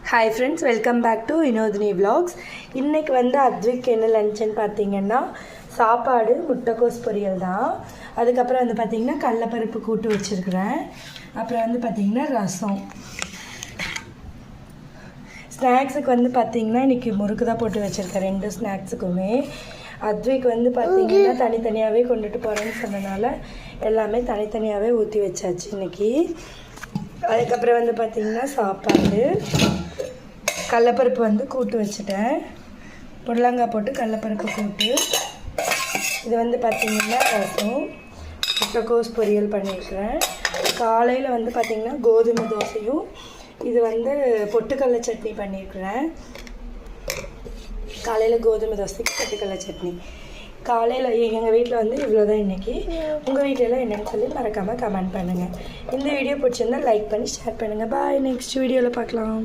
Hi friends, welcome back to Vinodhini vlogs. இன்றைக்கி வந்து அத்விக் என்ன லஞ்சுன்னு பார்த்தீங்கன்னா சாப்பாடு முட்டைக்கோஸ் பொரியல் தான். அதுக்கப்புறம் வந்து பார்த்திங்கன்னா கடலைப்பருப்பு கூட்டு வச்சுருக்குறேன். அப்புறம் வந்து பார்த்திங்கன்னா ரசம். ஸ்நாக்ஸுக்கு வந்து பார்த்திங்கன்னா இன்றைக்கி முறுக்கு தான் போட்டு வச்சுருக்கேன். 2 ஸ்நாக்ஸுக்குமே. அத்விக் வந்து பார்த்திங்கன்னா தனித்தனியாகவே கொண்டுட்டு போகிறேன்னு சொன்னனால எல்லாமே தனித்தனியாகவே ஊற்றி வச்சாச்சு இன்றைக்கி. அதுக்கப்புறம் வந்து பார்த்திங்கன்னா சாப்பாடு, கடலைப்பருப்பு வந்து கூட்டு வச்சுட்டேன். புடலங்காய் போட்டு கடலைப்பருப்பு கூட்டு. இது வந்து பார்த்திங்கன்னா ரசம், முட்டைக்கோஸ் பொரியல் பண்ணியிருக்கிறேன். காலையில் வந்து பார்த்திங்கன்னா கோதுமை தோசையும் இது வந்து பொட்டுக்கடலை சட்னி பண்ணியிருக்கிறேன். காலையில் கோதுமை தோசைக்கு பொட்டுக்கடலை சட்னி. காலையில் எங்கள் வீட்டில் வந்து இவ்வளோ தான் இன்றைக்கி. உங்கள் வீட்டிலலாம் என்னென்னு சொல்லி மறக்காமல் கமெண்ட் பண்ணுங்கள். இந்த வீடியோ பிடிச்சிருந்தால் லைக் பண்ணி ஷேர் பண்ணுங்கள். பாய், நெக்ஸ்ட் வீடியோவில் பார்க்கலாம்.